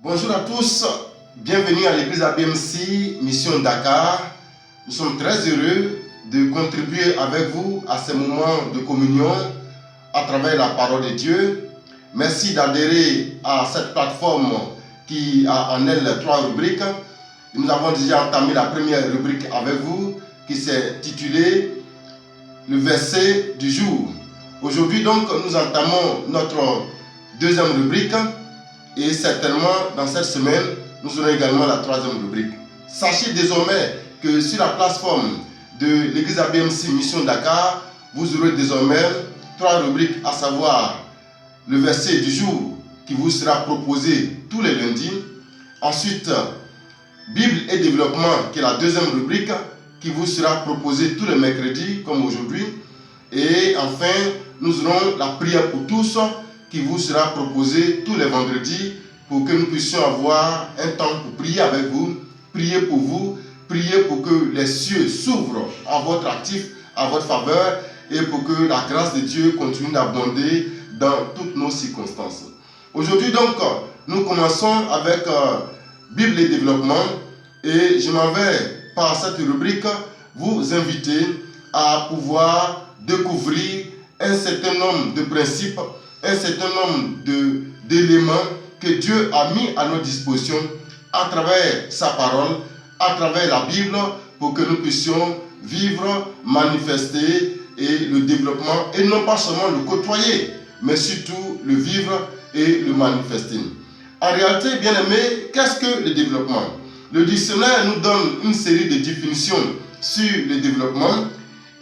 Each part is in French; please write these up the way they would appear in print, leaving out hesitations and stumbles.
Bonjour à tous, bienvenue à l'église ABMC, Mission Dakar. Nous sommes très heureux de contribuer avec vous à ces moments de communion à travers la parole de Dieu. Merci d'adhérer à cette plateforme qui a en elle 3 rubriques. Nous avons déjà entamé la première rubrique avec vous qui s'est titulée le verset du jour. Aujourd'hui donc nous entamons notre deuxième rubrique. Et certainement, dans cette semaine, nous aurons également la troisième rubrique. Sachez désormais que sur la plateforme de l'église ABMC Mission Dakar, vous aurez désormais 3 rubriques, à savoir le verset du jour qui vous sera proposé tous les lundis. Ensuite, Bible et développement, qui est la deuxième rubrique, qui vous sera proposée tous les mercredis, comme aujourd'hui. Et enfin, nous aurons la prière pour tous, qui vous sera proposé tous les vendredis pour que nous puissions avoir un temps pour prier avec vous, prier pour vous, prier pour que les cieux s'ouvrent à votre actif, à votre faveur et pour que la grâce de Dieu continue d'abonder dans toutes nos circonstances. Aujourd'hui donc, nous commençons avec Bible et développement et je m'en vais par cette rubrique vous inviter à pouvoir découvrir un certain nombre de principes, un certain nombre d'éléments que Dieu a mis à notre disposition à travers sa parole, à travers la Bible, pour que nous puissions vivre, manifester et le développement, et non pas seulement le côtoyer, mais surtout le vivre et le manifester. En réalité, bien aimé, qu'est-ce que le développement? Le dictionnaire nous donne une série de définitions sur le développement.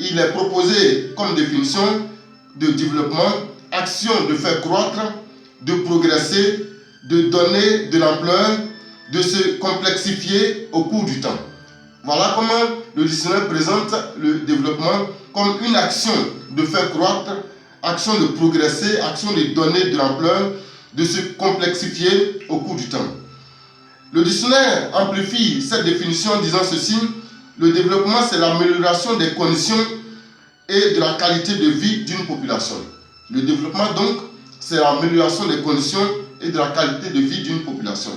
Il est proposé comme définition de développement: action de faire croître, de progresser, de donner de l'ampleur, de se complexifier au cours du temps. Voilà comment le dictionnaire présente le développement comme une action de faire croître, action de progresser, action de donner de l'ampleur, de se complexifier au cours du temps. Le dictionnaire amplifie cette définition en disant ceci: le développement, c'est l'amélioration des conditions et de la qualité de vie d'une population. Le développement, donc, c'est l'amélioration des conditions et de la qualité de vie d'une population.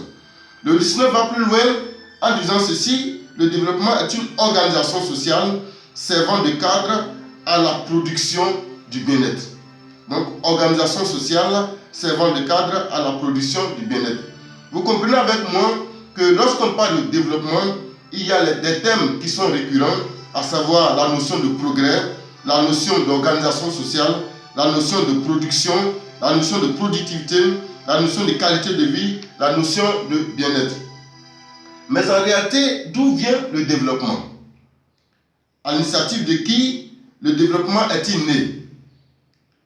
Le dictionnaire va plus loin en disant ceci: le développement est une organisation sociale servant de cadre à la production du bien-être. Donc, organisation sociale servant de cadre à la production du bien-être. Vous comprenez avec moi que lorsqu'on parle de développement, il y a des thèmes qui sont récurrents, à savoir la notion de progrès, la notion d'organisation sociale, la notion de production, la notion de productivité, la notion de qualité de vie, la notion de bien-être. Mais en réalité, d'où vient le développement? À l'initiative de qui le développement est-il né?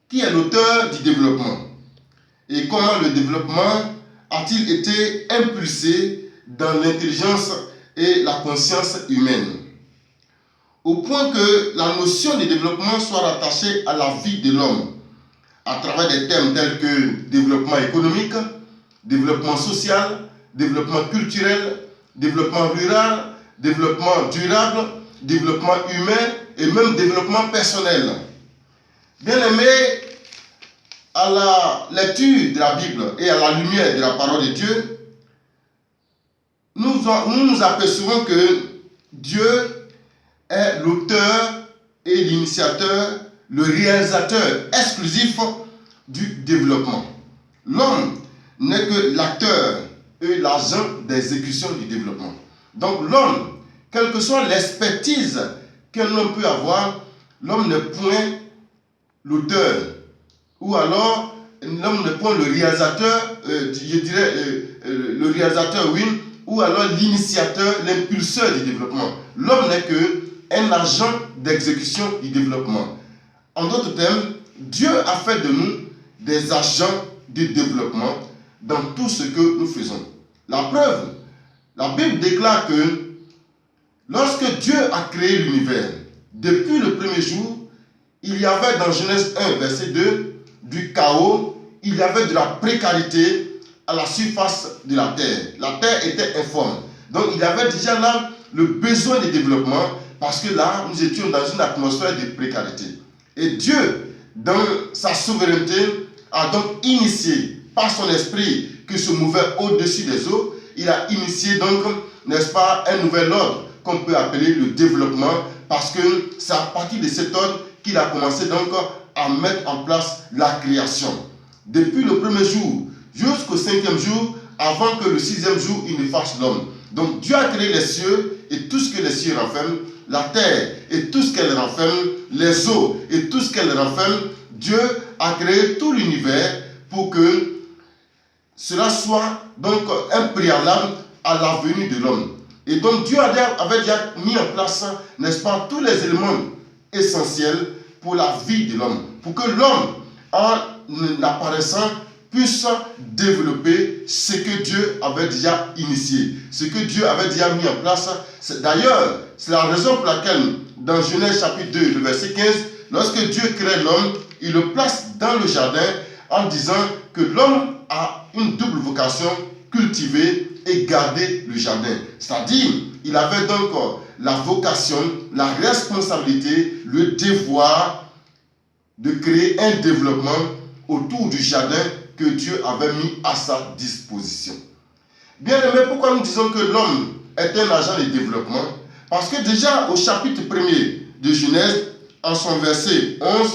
Qui est l'auteur du développement? Et comment le développement a-t-il été impulsé dans l'intelligence et la conscience humaine? Au point que la notion de développement soit rattachée à la vie de l'homme, à travers des thèmes tels que développement économique, développement social, développement culturel, développement rural, développement durable, développement humain et même développement personnel. Bien aimé, à la lecture de la Bible et à la lumière de la parole de Dieu, nous apercevons que Dieu est l'auteur et l'initiateur, le réalisateur exclusif du développement. L'homme n'est que l'acteur et l'agent d'exécution du développement. Donc l'homme, quelle que soit l'expertise qu'un homme peut avoir, l'homme n'est point l'auteur, ou alors l'homme n'est point le réalisateur, je dirais le réalisateur, oui, ou alors l'initiateur, l'impulseur du développement. L'homme n'est qu'un agent d'exécution du développement. En d'autres termes, Dieu a fait de nous des agents de développement dans tout ce que nous faisons. La preuve, la Bible déclare que lorsque Dieu a créé l'univers, depuis le premier jour, il y avait dans Genèse 1, verset 2, du chaos, il y avait de la précarité à la surface de la terre. La terre était informe. Donc il y avait déjà là le besoin de développement parce que là, nous étions dans une atmosphère de précarité. Et Dieu, dans sa souveraineté, a donc initié par son esprit qui se mouvait au-dessus des eaux, il a initié donc, n'est-ce pas, un nouvel ordre qu'on peut appeler le développement, parce que c'est à partir de cet ordre qu'il a commencé donc à mettre en place la création. Depuis le premier jour jusqu'au 5e jour, avant que le 6e jour, il ne fasse l'homme. Donc Dieu a créé les cieux et tout ce que les cieux renferment, la terre et tout ce qu'elle renferme, les eaux et tout ce qu'elle renferme. Dieu a créé tout l'univers pour que cela soit donc un préalable à la venue de l'homme. Et donc Dieu avait déjà mis en place, n'est-ce pas, tous les éléments essentiels pour la vie de l'homme. Pour que l'homme, en apparaissant, puisse développer ce que Dieu avait déjà initié, ce que Dieu avait déjà mis en place. D'ailleurs, c'est la raison pour laquelle, dans Genèse chapitre 2, le verset 15, lorsque Dieu crée l'homme, il le place dans le jardin en disant que l'homme a une double vocation, cultiver et garder le jardin. C'est-à-dire, il avait donc la vocation, la responsabilité, le devoir de créer un développement autour du jardin que Dieu avait mis à sa disposition. Bien aimé, pourquoi nous disons que l'homme est un agent de développement? Parce que déjà au chapitre 1er de Genèse, en son verset 11,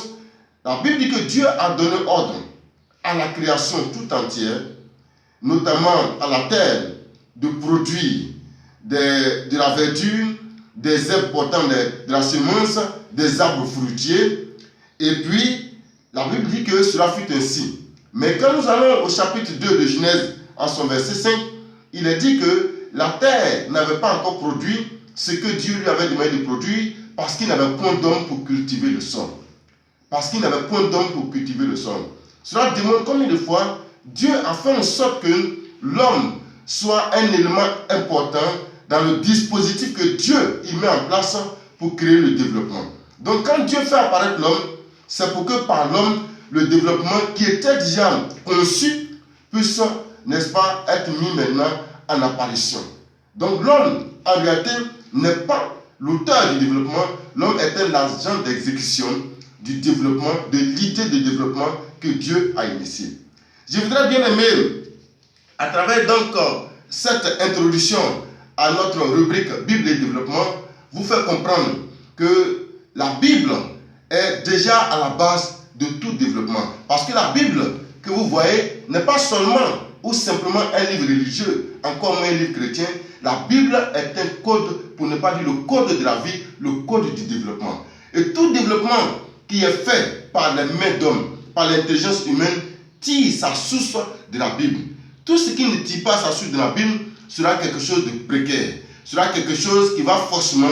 la Bible dit que Dieu a donné ordre à la création tout entière, notamment à la terre, de produire de la verdure, des herbes portant de la semence, des arbres fruitiers. Et puis, la Bible dit que cela fut ainsi. Mais quand nous allons au chapitre 2 de Genèse, en son verset 5, il est dit que la terre n'avait pas encore produit ce que Dieu lui avait demandé de produire parce qu'il n'avait point d'homme pour cultiver le sol. Parce qu'il n'avait point d'homme pour cultiver le sol. Cela démontre combien de fois Dieu a fait en sorte que l'homme soit un élément important dans le dispositif que Dieu y met en place pour créer le développement. Donc quand Dieu fait apparaître l'homme, c'est pour que par l'homme, le développement qui était déjà conçu puisse, n'est-ce pas, être mis maintenant en apparition. Donc l'homme, en réalité, n'est pas l'auteur du développement, l'homme est un agent d'exécution du développement, de l'idée de développement que Dieu a initiée. Je voudrais bien aimer, à travers donc cette introduction à notre rubrique Bible et développement, vous faire comprendre que la Bible est déjà à la base de tout développement. Parce que la Bible que vous voyez n'est pas seulement ou simplement un livre religieux, encore moins un livre chrétien. La Bible est un code, pour ne pas dire le code de la vie, le code du développement. Et tout développement qui est fait par les mains d'hommes, par l'intelligence humaine, tire sa source de la Bible. Tout ce qui ne tire pas sa source de la Bible sera quelque chose de précaire, sera quelque chose qui va forcément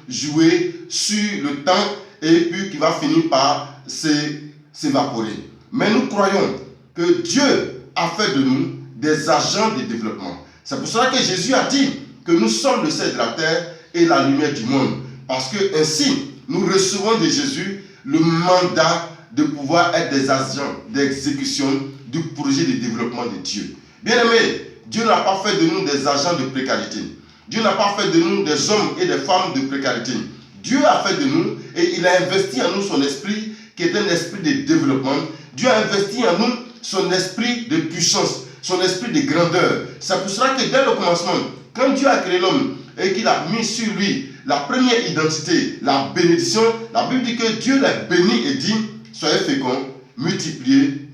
jouer sur le temps et puis qui va finir par s'évaporer. Mais nous croyons que Dieu a fait de nous des agents de développement. C'est pour cela que Jésus a dit que nous sommes le sel de la terre et la lumière du monde. Parce que ainsi, nous recevons de Jésus le mandat de pouvoir être des agents d'exécution du projet de développement de Dieu. Bien aimé, Dieu n'a pas fait de nous des agents de précarité. Dieu n'a pas fait de nous des hommes et des femmes de précarité. Dieu a fait de nous et il a investi en nous son esprit qui est un esprit de développement. Dieu a investi en nous son esprit de puissance, son esprit de grandeur. C'est pour cela que dès le commencement, quand Dieu a créé l'homme et qu'il a mis sur lui la première identité, la bénédiction, la Bible dit que Dieu l'a béni et dit, soyez féconds, multipliez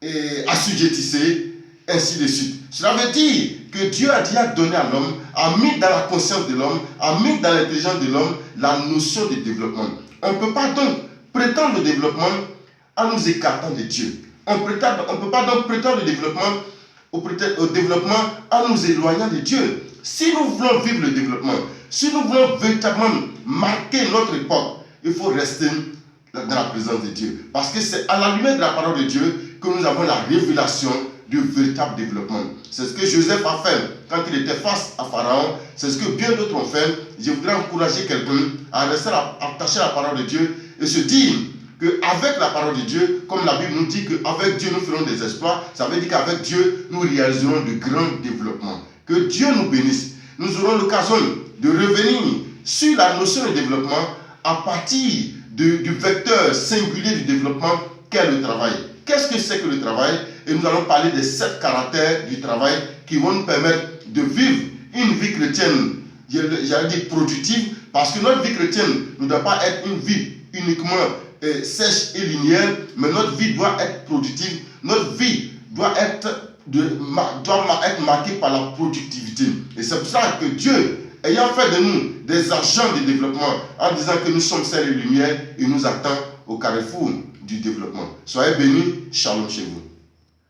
et assujettissez, ainsi de suite. Cela veut dire que Dieu a déjà donné à l'homme, a mis dans la conscience de l'homme, a mis dans l'intelligence de l'homme la notion de développement. On ne peut pas donc prétendre le développement en nous écartant de Dieu. On ne peut pas donc prétendre au développement en nous éloignant de Dieu. Si nous voulons vivre le développement, si nous voulons véritablement marquer notre époque, il faut rester dans la présence de Dieu. Parce que c'est à la lumière de la parole de Dieu que nous avons la révélation du véritable développement. C'est ce que Joseph a fait quand il était face à Pharaon. C'est ce que bien d'autres ont fait. Je voudrais encourager quelqu'un à rester attaché à la parole de Dieu et se dire qu'avec la parole de Dieu, comme la Bible nous dit qu'avec Dieu nous ferons des exploits, ça veut dire qu'avec Dieu nous réaliserons de grands développements. Que Dieu nous bénisse. Nous aurons l'occasion de revenir sur la notion de développement à partir du vecteur singulier du développement qu'est le travail. Qu'est-ce que c'est que le travail? et nous allons parler des 7 caractères du travail qui vont nous permettre de vivre une vie chrétienne, j'allais dire productive, parce que notre vie chrétienne ne doit pas être une vie uniquement sèche et linéaire, mais notre vie doit être productive, notre vie doit être marquée par la productivité. Et c'est pour ça que Dieu, ayant fait de nous des agents de développement, en disant que nous sommes sel et lumière, il nous attend au carrefour du développement. Soyez bénis, shalom chez vous.